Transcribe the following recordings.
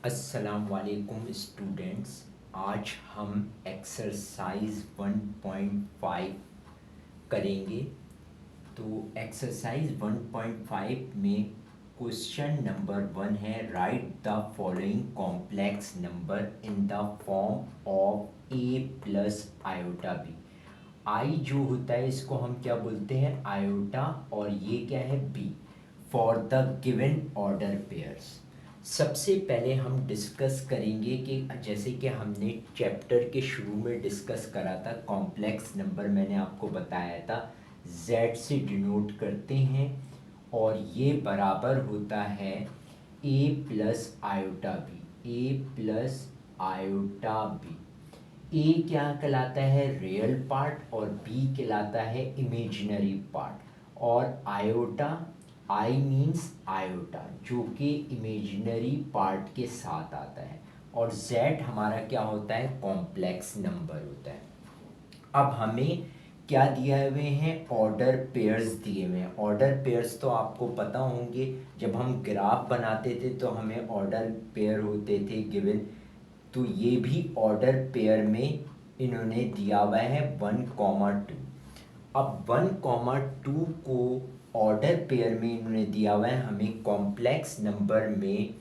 अस्सलाम वालेकुम स्टूडेंट्स। आज हम एक्सरसाइज 1.5 करेंगे। तो एक्सरसाइज 1.5 में क्वेश्चन नंबर 1 है, right the following complex number in the form of A plus iota B. I जो होता है इसको हम क्या बोलते हैं, आयोटा, और ये क्या है, B, for the given order pairs. सबसे पहले हम डिस्कस करेंगे कि जैसे कि हमने चैप्टर के शुरू में डिस्कस करा था, कॉम्प्लेक्स नंबर मैंने आपको बताया था z से डिनोट करते हैं और ये बराबर होता है a plus iota B, A plus iota B. A क्या कहलाता है, रियल पार्ट, और बी कहलाता है इमेजिनरी पार्ट। और आयोटा, आई मीन्स आयोटा, जो कि इमेजिनरी पार्ट के साथ आता है, और जेड हमारा क्या होता है, कॉम्प्लेक्स नंबर होता है। अब हमें क्या दिया हुए हैं, ऑर्डर पेयर्स दिए हुए हैं। ऑर्डर पेयर्स तो आपको पता होंगे, जब हम ग्राफ बनाते थे तो हमें ऑर्डर पेयर होते थे गिवन। तो ये भी ऑर्डर पेयर में इन्होंने दिया हुआ है 1,2। अब 1,2 को ऑर्डर पेयर में इन्होंने दिया हुआ है, हमें कॉम्प्लेक्स नंबर में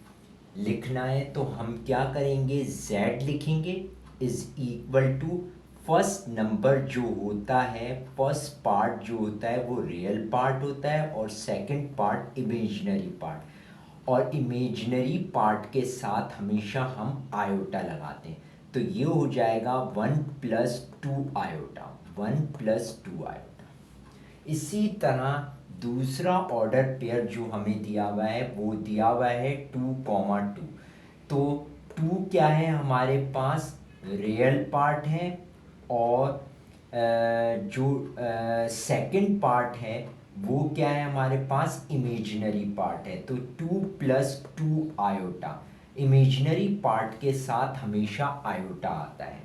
लिखना है। तो हम क्या करेंगे, z लिखेंगे is equal to first number जो होता है, फर्स्ट पार्ट जो होता है वो रियल पार्ट होता है और सेकंड पार्ट इमेजिनरी पार्ट। और इमेजिनरी पार्ट के साथ हमेशा हम आयोटा लगाते हैं। तो ये हो जाएगा 1+2 आयोटा, 1+2 आयोटा। इसी तरह दूसरा ऑर्डर पेयर जो हमें दिया हुआ है वो दिया हुआ है 2,2। तो 2 क्या है हमारे पास, रियल पार्ट है, और जो सेकंड पार्ट है वो क्या है हमारे पास, इमेजिनरी पार्ट है। तो 2+2 आयोटा, इमेजिनरी पार्ट के साथ हमेशा आयोटा आता है।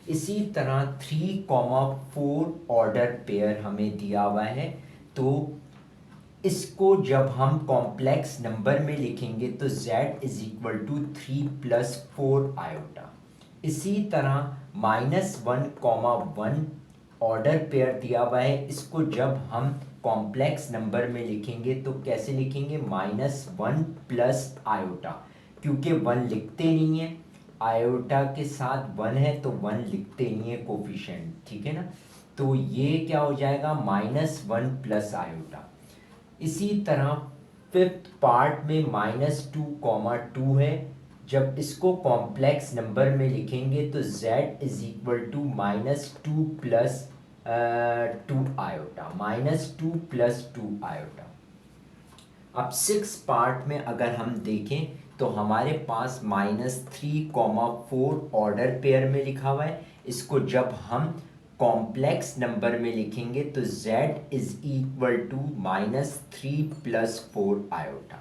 इसी तरह 3,4 ऑर्डर पेयर हमें दिया हुआ है। तो इसको जब हम कॉम्प्लेक्स नंबर में लिखेंगे तो z is equal to 3+4 iota. इसी तरह -1,1 ऑर्डर पेयर दिया हुआ है, इसको जब हम कॉम्प्लेक्स नंबर में लिखेंगे तो कैसे लिखेंगे, -1 प्लस आयोटा, क्योंकि 1 लिखते नहीं है, आयोटा के साथ 1 है तो 1 लिखते नहीं है कोफिशिएंट, ठीक है ना। तो ये क्या हो जाएगा, -1 प्लस आयोटा। इसी तरह फिफ्थ पार्ट में -2,2 है, जब इसको कॉम्प्लेक्स नंबर में लिखेंगे तो z is equal to -2+2 iota, -2+2 iota. अब सिक्स पार्ट में अगर हम देखें तो हमारे पास -3,4 ऑर्डर पेयर में लिखा हुआ है। इसको जब हम कॉम्प्लेक्स नंबर में लिखेंगे तो z is equal to -3+4 iota.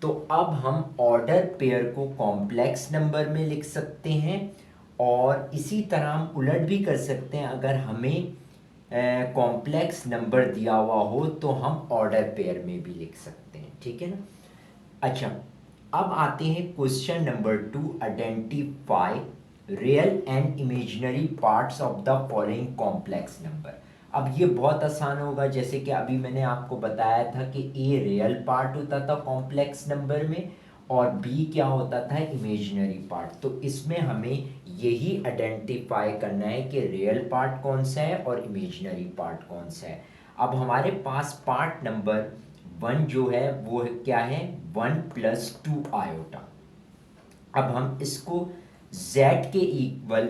तो अब हम ऑर्डर पेयर को कॉम्प्लेक्स नंबर में लिख सकते हैं, और इसी तरह हम उलट भी कर सकते हैं। अगर हमें कॉम्प्लेक्स नंबर दिया हुआ हो तो हम ऑर्डर पेयर में भी लिख सकते हैं, ठीक है ना। अच्छा, अब आते हैं question number 2, identify real and imaginary parts of the following complex number. अब ये बहुत आसान होगा, जैसे कि अभी मैंने आपको बताया था कि ए रियल पार्ट होता था कॉम्प्लेक्स नंबर में और बी क्या होता था, इमेजिनरी पार्ट। तो इसमें हमें यही आइडेंटिफाई करना है कि रियल पार्ट कौन सा है और इमेजिनरी पार्ट कौन सा है। अब हमारे पास पार्ट नंबर 1 जो है वो क्या है, 1+2 आयोटा। अब हम इसको z के इक्वल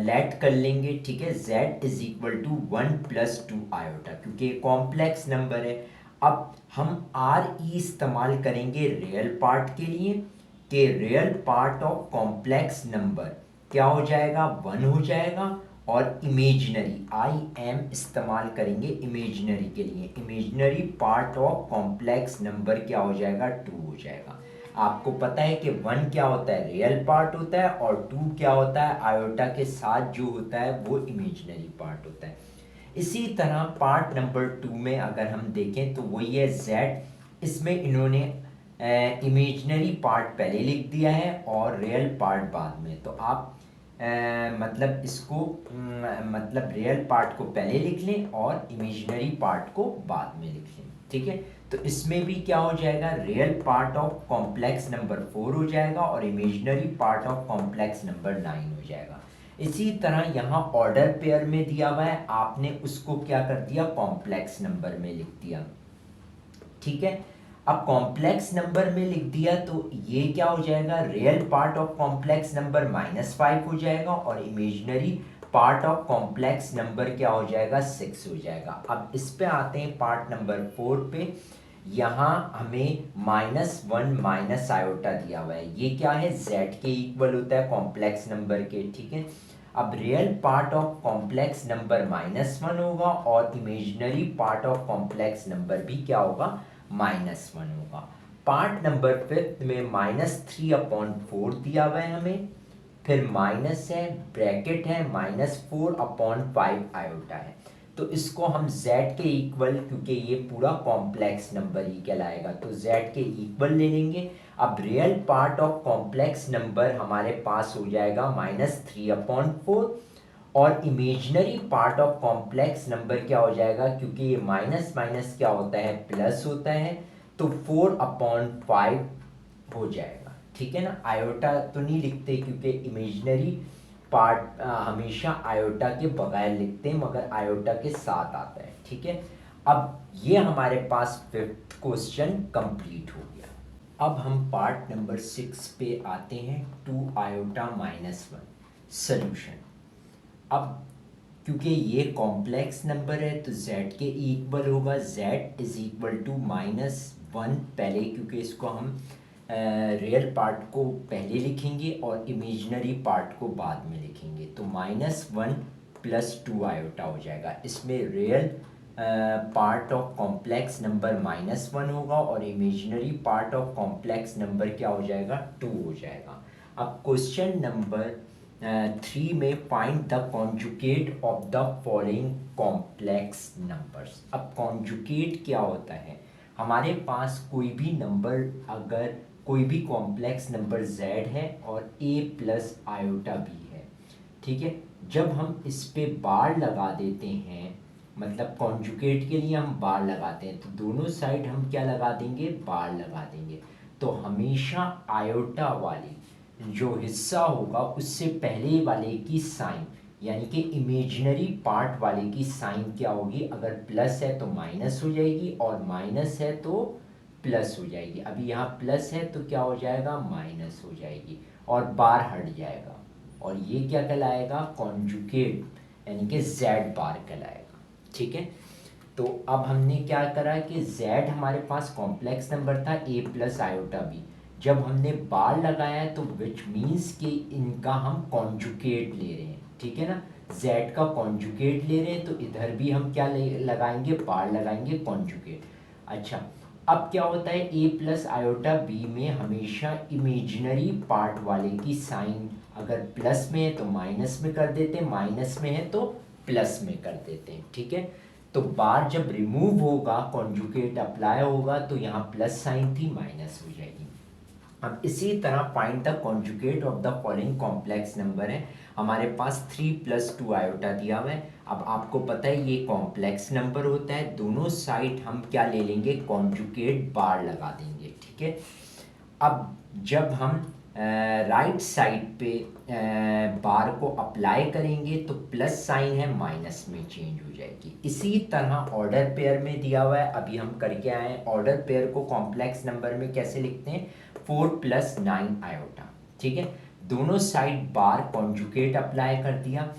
लेट कर लेंगे, ठीक है। z is equal to 1+2 iota, क्योंकि कॉम्प्लेक्स नंबर है। अब हम RE इस्तेमाल करेंगे रियल पार्ट के लिए, कि real part of complex number क्या हो जाएगा, 1 हो जाएगा, और इमेजिनरी IM इस्तेमाल करेंगे इमेजिनरी के लिए। Imaginary part of complex number क्या हो जाएगा, 2 हो जाएगा। आपको पता है कि 1 क्या होता है, रियल पार्ट होता है, और 2 क्या होता है, आयोटा के साथ जो होता है वो इमेजिनरी पार्ट होता है। इसी तरह पार्ट नंबर 2 में अगर हम देखें तो वही है z। इसमें इन्होंने इमेजनरी पार्ट पहले लिख दिया है और रियल पार्ट बाद में। तो आप मतलब इसको मतलब रियल पार्ट को पहले लिख लें और इमेजनरी पार्ट को बाद में लिख लें, ठीक है। तो इसमें भी क्या हो जाएगा, real part of complex number 4 हो जाएगा और imaginary part of complex number 9 हो जाएगा। इसी तरह यहाँ ऑर्डर पेयर में दिया हुआ है, आपने उसको क्या कर दिया, कॉम्प्लेक्स नंबर में लिख दिया, ठीक है। अब कॉम्प्लेक्स नंबर में लिख दिया तो ये क्या हो जाएगा, real part of complex number -5 हो जाएगा और imaginary part of complex number क्या हो जाएगा, 6 हो जाएगा। अब इस पे आते हैं पार्ट नंबर 4 पे। यहाँ हमें -1 माइनस आयोटा दिया हुआ है, ये क्या है, z के इक्वल होता है कॉम्प्लेक्स नंबर के, ठीक है। अब real part of complex number -1 होगा और imaginary part of complex number भी क्या होगा, -1 होगा। पार्ट नंबर 5 में -3/4 दिया हुआ है हमें, फिर माइनस है, ब्रैकेट है, -4/5 आयोटा है। तो इसको हम z के इक्वल, क्योंकि ये पूरा कॉम्प्लेक्स नंबर ही कहलाएगा, तो z के इक्वल ले लेंगे। अब real part of complex number हमारे पास हो जाएगा -3/4 और imaginary part of complex number क्या हो जाएगा, क्योंकि ये माइनस माइनस क्या होता है, प्लस होता है, तो 4/5 हो जाएगा, ठीक है ना। आयोटा तो नहीं लिखते क्योंकि इमेजिनरी पार्ट हमेशा आयोटा के बगैर लिखते हैं, मगर आयोटा के साथ आता है, ठीक है। अब ये हमारे पास 5th क्वेश्चन कंप्लीट हो गया। अब हम पार्ट नंबर 6 पे आते हैं, 2 आयोटा -1 सॉल्यूशन। अब क्योंकि ये कॉम्प्लेक्स नंबर है तो z के इक्वल होगा, z इज इक्वल टू -1 पहले, क्योंकि इसको हम रियल पार्ट को पहले लिखेंगे और इमेजिनरी पार्ट को बाद में लिखेंगे, तो -1 + 2 आयोटा हो जाएगा। इसमें real part of complex number -1 होगा और imaginary part of complex number क्या हो जाएगा, 2 हो जाएगा। अब क्वेश्चन नंबर 3 में find the conjugate of the following complex numbers. अब कॉन्जुगेट क्या होता है, हमारे पास कोई भी नंबर, अगर कोई भी कॉम्प्लेक्स नंबर z है और a + आयोटा b है, ठीक है। जब हम इस पे बार लगा देते हैं, मतलब कॉन्जुगेट के लिए हम बार लगाते हैं, तो दोनों साइड हम क्या लगा देंगे, बार लगा देंगे। तो हमेशा आयोटा वाली जो हिस्सा होगा उससे पहले वाले की साइन, यानी कि इमेजिनरी पार्ट वाले की साइन क्या होगी, अगर प्लस है तो माइनस हो जाएगी और माइनस है तो प्लस हो जाएगी। अभी यहाँ प्लस है तो क्या हो जाएगा, माइनस हो जाएगी और बार हट जाएगा, और ये क्या कहलाएगा, कॉन्जुगेट, यानी कि z बार कहलाएगा, ठीक है। तो अब हमने क्या करा कि z हमारे पास कॉम्प्लेक्स नंबर था a + आयोटा b, जब हमने बार लगाया तो विच मीन्स कि इनका हम कॉन्जुगेट ले रहे हैं, ठीक है ना, z का कॉन्जुगेट ले रहे हैं, तो इधर भी हम क्या लगाएंगे, बार लगाएंगे, कॉन्जुगेट। अच्छा, अब क्या होता है, a + आयोटा b में हमेशा इमेजिनरी पार्ट वाले की साइन अगर प्लस में है तो माइनस में कर देते हैं, माइनस में है तो प्लस में कर देते हैं, ठीक है। तो बार जब रिमूव होगा, कॉन्जुगेट अप्लाई होगा, तो यहाँ प्लस साइन थी, माइनस हो जाएगी। अब इसी तरह find the conjugate of the following complex number है, हमारे पास 3 + 2 आयोटा दिया हुआ है। अब आपको पता है ये कॉम्प्लेक्स नंबर होता है, दोनों साइड हम क्या ले लेंगे, कॉन्जुगेट बार लगा देंगे, ठीक है। अब जब हम राइट साइड पे बार को अप्लाई करेंगे तो प्लस साइन है, माइनस में चेंज हो जाएगी। इसी तरह ऑर्डर पेयर में दिया हुआ है, अभी हम करके आए हैं, ऑर्डर पेयर को कॉम्प्लेक्स नंबर में कैसे लिखते हैं, 4 + 9 आयोटा, ठीक है। दोनों साइड बार कॉन्जुगेट अप्लाई कर दिया,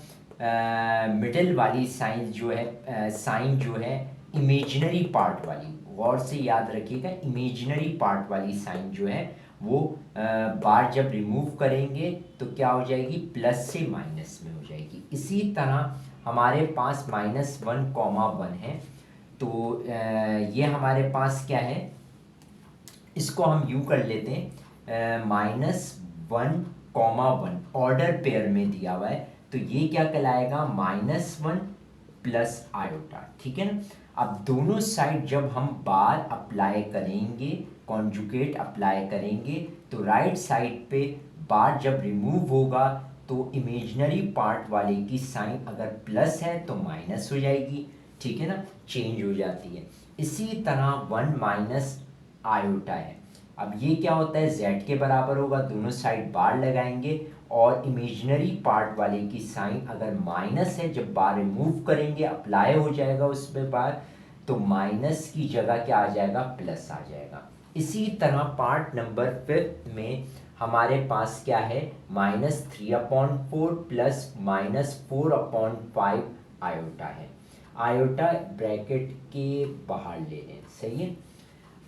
मिडिल वाली साइन जो है, साइन जो है इमेजिनरी पार्ट वाली, गौर से याद रखिएगा, इमेजिनरी पार्ट वाली साइन जो है वो बार जब रिमूव करेंगे तो क्या हो जाएगी, प्लस से माइनस में हो जाएगी। इसी तरह हमारे पास -1, 1 है, तो ये हमारे पास क्या है, इसको हम यूँ कर लेते हैं, -1, 1 ऑर्डर पेयर में दिया हुआ है, तो ये क्या कहलाएगा, -1 + आयोटा, ठीक है ना। अब दोनों साइड जब हम बार अप्लाई करेंगे, कॉन्जुगेट अप्लाई करेंगे, तो राइट साइड पे बार जब रिमूव होगा तो इमेजिनरी पार्ट वाले की साइन अगर प्लस है तो माइनस हो जाएगी, ठीक है ना, चेंज हो जाती है। इसी तरह 1 माइनस आयोटा है। अब ये क्या होता है, z के बराबर होगा, दोनों साइड बार लगाएंगे और इमेजिनरी पार्ट वाले की साइन अगर माइनस है, जब बार रिमूव करेंगे अप्लाई हो जाएगा उसमें बार, तो माइनस की जगह क्या आ जाएगा, प्लस आ जाएगा। इसी तरह पार्ट नंबर 5 में हमारे पास क्या है, -3/4 प्लस -4/5 आयोटा है। आयोटा ब्रैकेट के बाहर ले लें, सही है।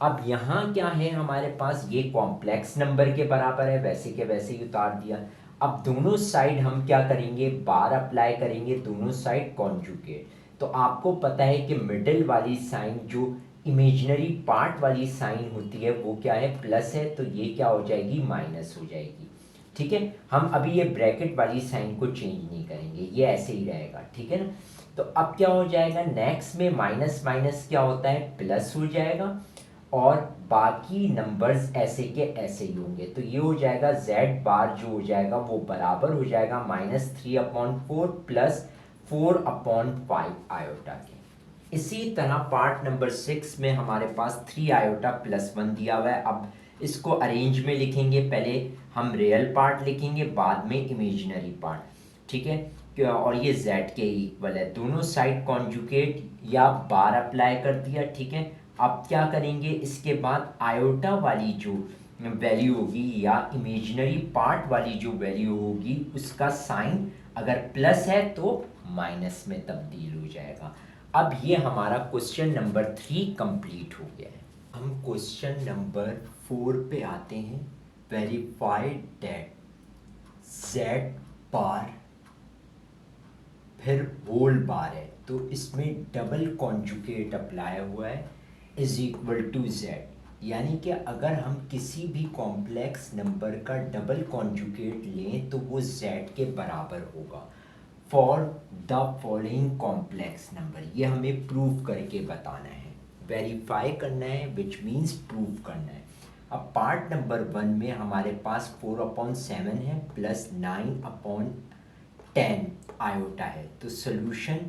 अब यहाँ क्या है हमारे पास, ये कॉम्प्लेक्स नंबर के बराबर है, वैसे के वैसे ही उतार दिया। अब दोनों साइड हम क्या करेंगे, बार अप्लाई करेंगे, दोनों साइड कॉन्जुगेट। तो आपको पता है कि मिडिल वाली साइन जो इमेजिनरी पार्ट वाली साइन होती है वो क्या है, प्लस है, तो ये क्या हो जाएगी, माइनस हो जाएगी, ठीक है। हम अभी ये ब्रैकेट वाली साइन को चेंज नहीं करेंगे, ये ऐसे ही रहेगा, ठीक है ना। तो अब क्या हो जाएगा, नेक्स्ट में माइनस माइनस क्या होता है, प्लस हो जाएगा, और बाकी नंबर्स ऐसे के ऐसे ही होंगे। तो ये हो जाएगा z बार जो हो जाएगा वो बराबर हो जाएगा -3/4 प्लस 4/5 आयोटा के। इसी तरह पार्ट नंबर 6 में हमारे पास 3 आयोटा प्लस 1 दिया हुआ है। अब इसको अरेंज में लिखेंगे, पहले हम रियल पार्ट लिखेंगे, बाद में इमेजिनरी पार्ट, ठीक है। और ये z के इक्वल है, दोनों साइड कॉन्जुगेट या बार अप्लाई कर दिया, ठीक है। अब क्या करेंगे, इसके बाद आयोटा वाली जो वैल्यू होगी या इमेजिनरी पार्ट वाली जो वैल्यू होगी उसका साइन अगर प्लस है तो माइनस में तब्दील हो जाएगा। अब ये हमारा क्वेश्चन नंबर 3 कंप्लीट हो गया है। हम क्वेश्चन नंबर 4 पे आते हैं। वेरीफाई दैट z बार फिर होल बार है, तो इसमें डबल कॉन्जुगेट अप्लाई हुआ है इज इक्वल टू z, यानी कि अगर हम किसी भी कॉम्प्लेक्स नंबर का डबल कॉन्जुगेट लें तो वो z के बराबर होगा for the following complex number. ये हमें प्रूव करके बताना है, वेरीफाई करना है, विच मीन्स प्रूव करना है। अब पार्ट नंबर 1 में हमारे पास 4/7 है प्लस 9/10 आयोटा है। तो सोल्यूशन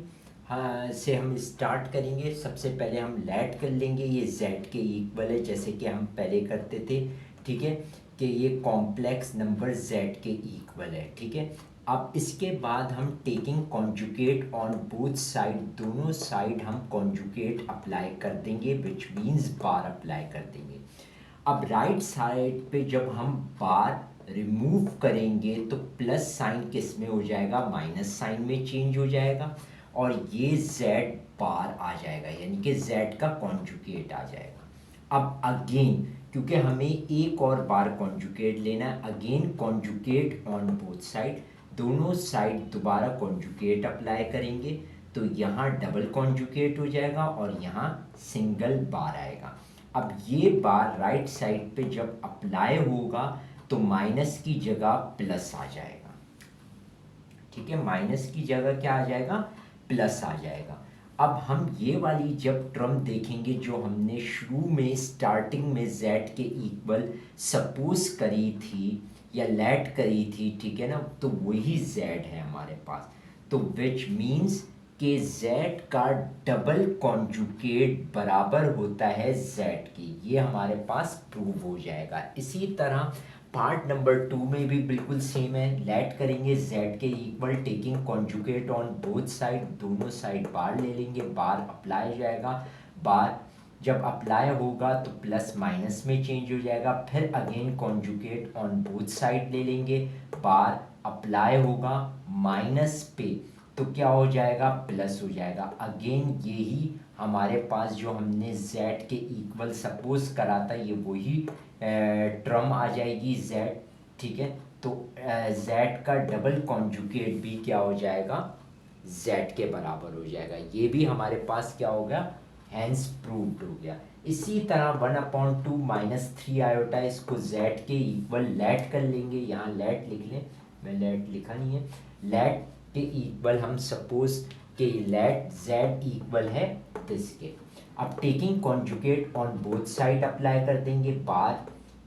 से हम स्टार्ट करेंगे। सबसे पहले हम लेट कर लेंगे, ये z के इक्वल है जैसे कि हम पहले करते थे, ठीक है, कि ये कॉम्प्लेक्स नंबर z के इक्वल है, ठीक है। अब इसके बाद हम taking conjugate on both side, दोनों साइड हम कॉन्जुगेट अप्लाई कर देंगे, विच मीन्स बार अप्लाई कर देंगे। अब राइट साइड पे जब हम बार रिमूव करेंगे तो प्लस साइन किस में हो जाएगा, माइनस साइन में चेंज हो जाएगा, और ये z बार आ जाएगा, यानी कि z का कॉन्जुगेट आ जाएगा। अब अगेन क्योंकि हमें एक और बार कॉन्जुगेट लेना है, again conjugate on both side, दोनों साइड दोबारा कॉन्जुगेट अप्लाई करेंगे, तो यहाँ डबल कॉन्जुगेट हो जाएगा और यहाँ सिंगल बार आएगा। अब ये बार राइट साइड पे जब अप्लाई होगा तो माइनस की जगह प्लस आ जाएगा, ठीक है, माइनस की जगह क्या आ जाएगा, प्लस आ जाएगा। अब हम ये वाली जब टर्म देखेंगे जो हमने शुरू में स्टार्टिंग में z के इक्वल सपोज करी थी या लेट करी थी, ठीक है ना, तो वही z है हमारे पास। तो विच मीन्स कि z का डबल कॉन्जुगेट बराबर होता है z के, ये हमारे पास प्रूव हो जाएगा। इसी तरह पार्ट नंबर 2 में भी बिल्कुल सेम है, लेट करेंगे z के equal taking conjugate on both side, दोनों साइड बार ले लेंगे, बार अप्लाई जाएगा, बार जब अप्लाई होगा तो प्लस माइनस में चेंज हो जाएगा, फिर again conjugate on both side ले लेंगे, बार अप्लाई होगा माइनस पे तो क्या हो जाएगा, प्लस हो जाएगा। अगेन यही हमारे पास जो हमने z के इक्वल सपोज करा था ये वही टर्म आ जाएगी z, ठीक है। तो z का डबल कॉन्जुगेट भी क्या हो जाएगा, z के बराबर हो जाएगा। ये भी हमारे पास क्या हो गया, हैंस प्रूव्ड हो गया। इसी तरह 1/2 -3 आयोटा, इसको z के इक्वल लेट कर लेंगे, यहाँ लेट लिख लें, मैं लेट लिखा नहीं है, लेट के इक्वल हम सपोज कि लेट z इक्वल है दिस के। अब taking conjugate on both side apply कर देंगे। बार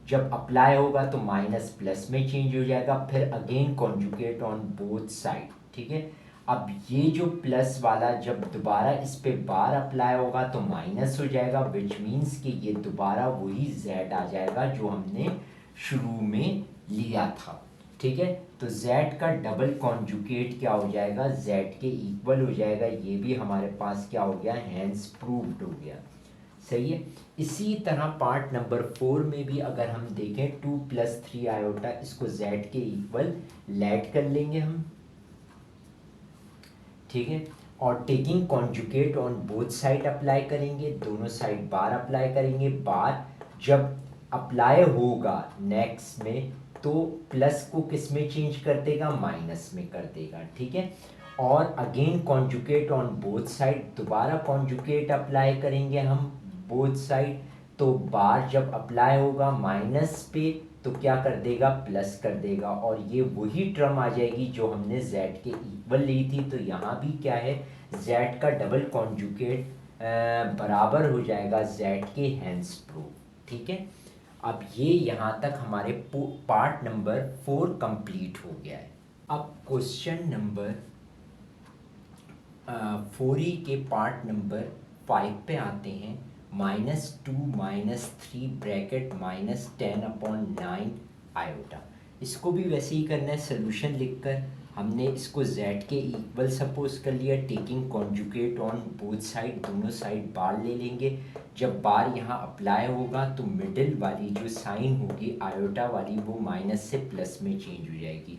जब अप्लाई होगा तो माइनस प्लस में चेंज हो जाएगा, फिर again conjugate on both side, ठीक है। अब ये जो प्लस वाला जब दोबारा इस पे बार अप्लाई होगा तो माइनस हो जाएगा, विच मीन्स कि ये दोबारा वही z आ जाएगा जो हमने शुरू में लिया था, ठीक है। तो z का डबल कॉन्जुगेट क्या हो जाएगा, z के इक्वल हो जाएगा। ये भी हमारे पास क्या हो गया, हैंस प्रूव्ड हो गया, सही है। इसी तरह पार्ट नंबर 4 में भी अगर हम देखें 2 + 3 आयोटा, इसको z के इक्वल लेट कर लेंगे हम, ठीक है। और taking conjugate on both side apply करेंगे, दोनों साइड बार अप्लाई करेंगे। बार जब अप्लाई होगा नेक्स्ट में तो प्लस को किस में चेंज कर देगा, माइनस में कर देगा, ठीक है। और again conjugate on both side, दोबारा कॉन्जुगेट अप्लाई करेंगे हम बोथ साइड, तो बार जब अप्लाई होगा माइनस पे तो क्या कर देगा, प्लस कर देगा, और ये वही टर्म आ जाएगी जो हमने z के इक्वल ली थी। तो यहाँ भी क्या है, z का डबल कॉन्जुगेट बराबर हो जाएगा z के हैंस प्रूफ, ठीक है। अब ये यहाँ तक हमारे पार्ट नंबर 4 कंप्लीट हो गया है। अब क्वेश्चन नंबर 4 के पार्ट नंबर 5 पे आते हैं। -2 - 3 ब्रैकेट -10/9 आयोटा। इसको भी वैसे ही करना है, सोल्यूशन लिखकर हमने इसको z के इक्वल सपोज कर लिया। Taking conjugate on both side, दोनों साइड बार ले लेंगे। जब बार यहाँ अप्लाई होगा तो मिडिल वाली जो साइन होगी आयोटा वाली वो माइनस से प्लस में चेंज हो जाएगी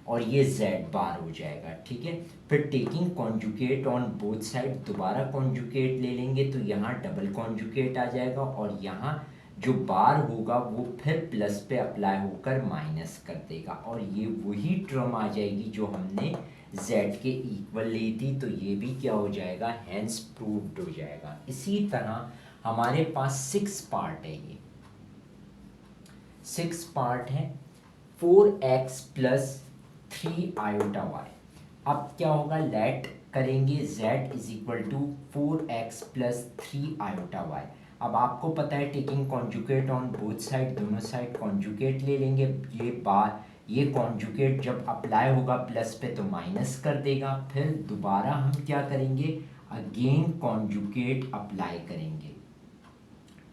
और ये z बार हो जाएगा, ठीक है। फिर taking conjugate on both side, दोबारा कॉन्जुगेट ले लेंगे तो यहाँ डबल कॉन्जुगेट आ जाएगा और यहाँ जो बार होगा वो फिर प्लस पे अप्लाई होकर माइनस कर देगा और ये वही टर्म आ जाएगी जो हमने z के इक्वल ली थी। तो ये भी क्या हो जाएगा, हैंस प्रूव्ड हो जाएगा। इसी तरह हमारे पास 6 पार्ट है, ये 6 पार्ट है। 4x + 3 iota y। अब क्या होगा, लेट करेंगे z = 4x + 3 आयोटा y। अब आपको पता है taking conjugate on both side, दोनों साइड कॉन्जुगेट ले लेंगे। ये बार ये कॉन्जुगेट जब अप्लाई होगा प्लस पे तो माइनस कर देगा। फिर दोबारा हम क्या करेंगे, अगेन कॉन्जुगेट अप्लाई करेंगे,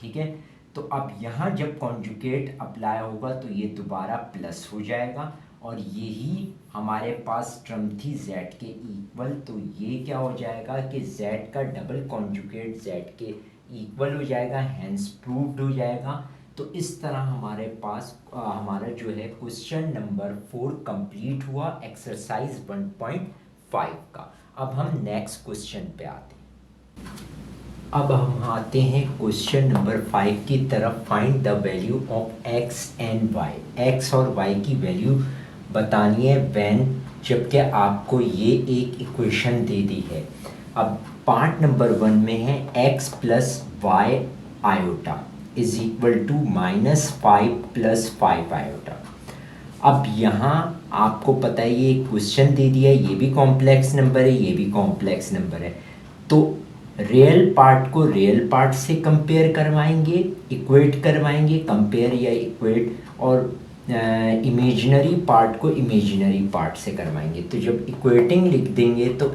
ठीक है। तो अब यहाँ जब कॉन्जुगेट अप्लाई होगा तो ये दोबारा प्लस हो जाएगा और यही हमारे पास टर्म थी z के इक्वल। तो ये क्या हो जाएगा कि z का डबल कॉन्जुगेट z के इक्वल हो जाएगा, हैंस प्रूव्ड हो जाएगा। तो इस तरह हमारे पास हमारा जो है क्वेश्चन नंबर 4 कंप्लीट हुआ एक्सरसाइज 1.5 का। अब हम नेक्स्ट क्वेश्चन पे आते हैं। अब हम आते हैं क्वेश्चन नंबर 5 की तरफ। Find the value of x and y। x और y की वैल्यू बतानी है व्हेन, जबकि आपको ये एक इक्वेशन दे दी है। अब पार्ट नंबर 1 में है x + y आयोटा = -5 + 5 आयोटा। अब यहाँ आपको पता है ये क्वेश्चन दे दिया है, ये भी कॉम्प्लेक्स नंबर है, ये भी कॉम्प्लेक्स नंबर है। तो रियल पार्ट को रियल पार्ट से कंपेयर करवाएंगे, इक्वेट करवाएंगे, कंपेयर या इक्वेट, और इमेजिनरी पार्ट को इमेजिनरी पार्ट से करवाएंगे। तो जब इक्वेटिंग लिख देंगे तो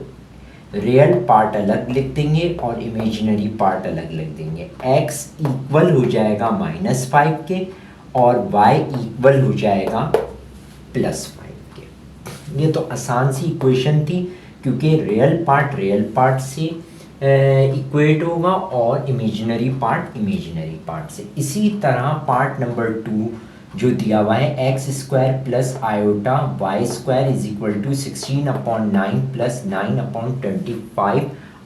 रियल पार्ट अलग लिख देंगे और इमेजिनरी पार्ट अलग लिख देंगे। x इक्वल हो जाएगा -5 के और y इक्वल हो जाएगा +5 के। ये तो आसान सी इक्वेशन थी क्योंकि रियल पार्ट से इक्वेट होगा और इमेजिनरी पार्ट से। इसी तरह पार्ट नंबर 2 जो दिया हुआ है x² + आयोटा y² = 16/9 + 9/25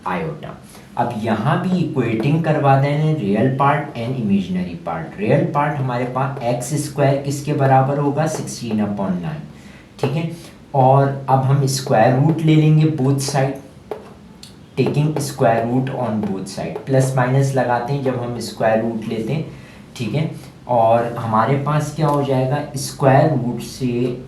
आयोटा। अब यहाँ भी इक्वेटिंग करवा देना real part and imaginary part. Real part हमारे पास x² किसके बराबर होगा, 16/9, ठीक है। और अब हम स्क्वायर रूट ले लेंगे both side, taking square root on both side. Plus minus लगाते हैं जब हम स्क्वायर रूट लेते हैं, ठीक है। और हमारे पास क्या हो जाएगा, स्क्वायर रूट से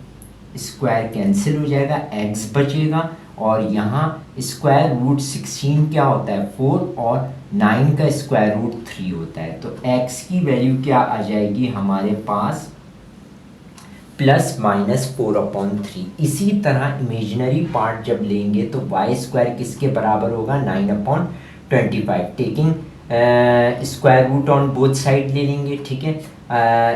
स्क्वायर कैंसिल हो जाएगा, x बचेगा और यहाँ स्क्वायर रूट 16 क्या होता है 4 और 9 का स्क्वायर रूट 3 होता है। तो x की वैल्यू क्या आ जाएगी हमारे पास +-4/3। इसी तरह इमेजिनरी पार्ट जब लेंगे तो वाई स्क्वायर किसके बराबर होगा 9/25। Taking square root on both side ले लेंगे, ठीक है।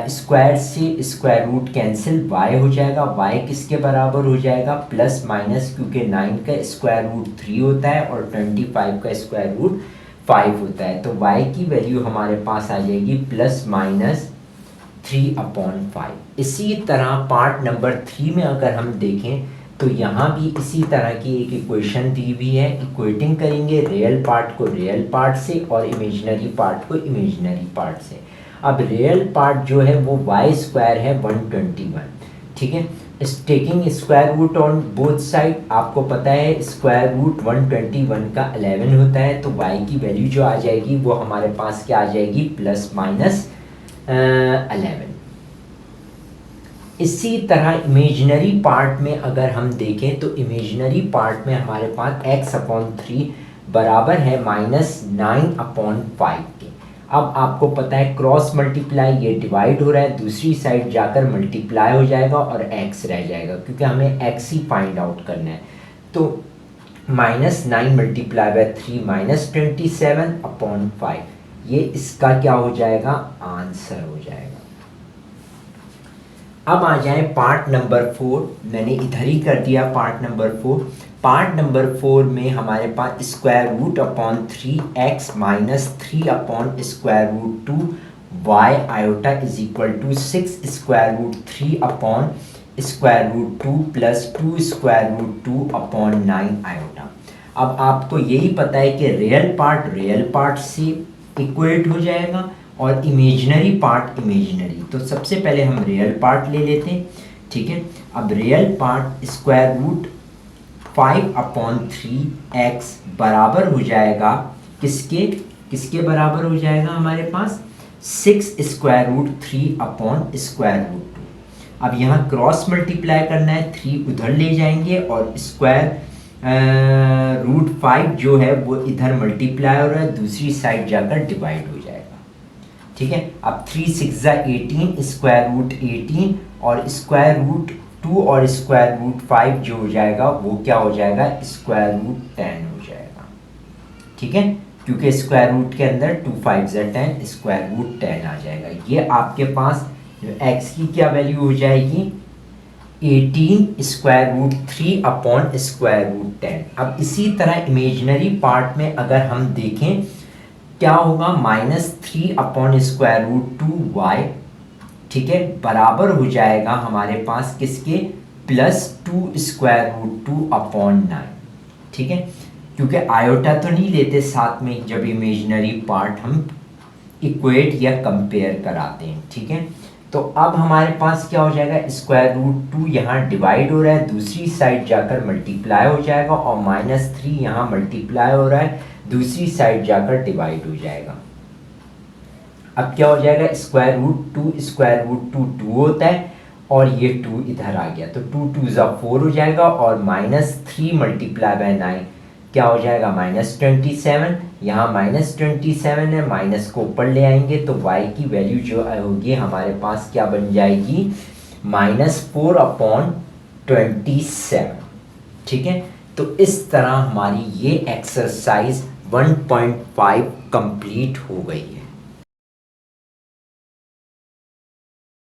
स्क्वायर से स्क्वायर रूट कैंसिल, y हो जाएगा, y किसके बराबर हो जाएगा प्लस माइनस, क्योंकि 9 का स्क्वायर रूट 3 होता है और 25 का स्क्वायर रूट 5 होता है। तो y की वैल्यू हमारे पास आ जाएगी +-3/5। इसी तरह पार्ट नंबर 3 में अगर हम देखें तो यहाँ भी इसी तरह की एक इक्वेशन दी हुई है। इक्वेटिंग करेंगे रियल पार्ट को रियल पार्ट से और इमेजिनरी पार्ट को इमेजिनरी पार्ट से। अब रियल पार्ट जो है वो वाई स्क्वायर है 121, ठीक है। Taking square root on both side, आपको पता है स्क्वायर रूट 121 का 11 होता है। तो y की वैल्यू जो आ जाएगी वो हमारे पास क्या आ जाएगी +-11। इसी तरह इमेजिनरी पार्ट में अगर हम देखें तो इमेजिनरी पार्ट में हमारे पास x/3 बराबर है -9/5 के। अब आपको पता है क्रॉस मल्टीप्लाई, ये डिवाइड हो रहा है, दूसरी साइड जाकर मल्टीप्लाई हो जाएगा और x रह जाएगा, क्योंकि हमें x ही फाइंड आउट करना है। तो -9 × 3 -27/5, ये इसका क्या हो जाएगा आंसर हो जाएगा। अब आ जाए पार्ट नंबर 4, मैंने इधर ही कर दिया पार्ट नंबर 4। पार्ट नंबर 4 में हमारे पास स्क्वायर रूट अपॉन 3x -3/स्क्वायर root 2 y iota is equal to 6 square root 3/स्क्वायर root 2 plus 2 square root 2/9 iota. अब आपको यही पता है कि रियल पार्ट से इक्वेट हो जाएगा और इमेजिनरी पार्ट इमेजिनरी। तो सबसे पहले हम रियल पार्ट ले लेते हैं, ठीक है। अब real part square root 5/3x बराबर हो जाएगा किसके बराबर हो जाएगा हमारे पास 6 स्क्वायर रूट 3/स्क्वायर रूट 2। अब यहाँ क्रॉस मल्टीप्लाई करना है, 3 उधर ले जाएंगे और स्क्वायर रूट 5 जो है वो इधर मल्टीप्लाई हो रहा है, दूसरी साइड जाकर डिवाइड हो जाएगा, ठीक है। अब 3 × 6 = 18 स्क्वायर रूट 18 और स्क्वायर रूट 2 और स्क्वायर रूट 5 जो हो जाएगा वो क्या हो जाएगा स्क्वायर रूट 10 हो जाएगा, ठीक है। क्योंकि स्क्वायर रूट के अंदर 2 × 5 = 10, स्क्वायर रूट 10 आ जाएगा। ये आपके पास x की क्या वैल्यू हो जाएगी 18 स्क्वायर रूट 3/स्क्वायर रूट 10। अब इसी तरह इमेजिनरी पार्ट में अगर हम देखें क्या होगा -3/स्क्वायर रूट 2y, ठीक है, बराबर हो जाएगा हमारे पास किसके +2 स्क्वायर रूट 2/9, ठीक है। क्योंकि आयोटा तो नहीं लेते साथ में जब इमेजिनरी पार्ट हम इक्वेट या कंपेयर कराते हैं, ठीक है। तो अब हमारे पास क्या हो जाएगा स्क्वायर रूट 2 यहाँ डिवाइड हो रहा है, दूसरी साइड जाकर मल्टीप्लाई हो जाएगा और -3 यहाँ मल्टीप्लाई हो रहा है, दूसरी साइड जाकर डिवाइड हो जाएगा। अब क्या हो जाएगा स्क्वायर रूट 2 होता है और ये 2 इधर आ गया, तो 2 × 2 = 4 हो जाएगा और -3 × 9 क्या हो जाएगा -27। यहाँ -27 है, माइनस को ऊपर ले आएंगे तो y की वैल्यू जो होगी हमारे पास क्या बन जाएगी -4/27, ठीक है। तो इस तरह हमारी ये एक्सरसाइज 1.5 कंप्लीट हो गई है।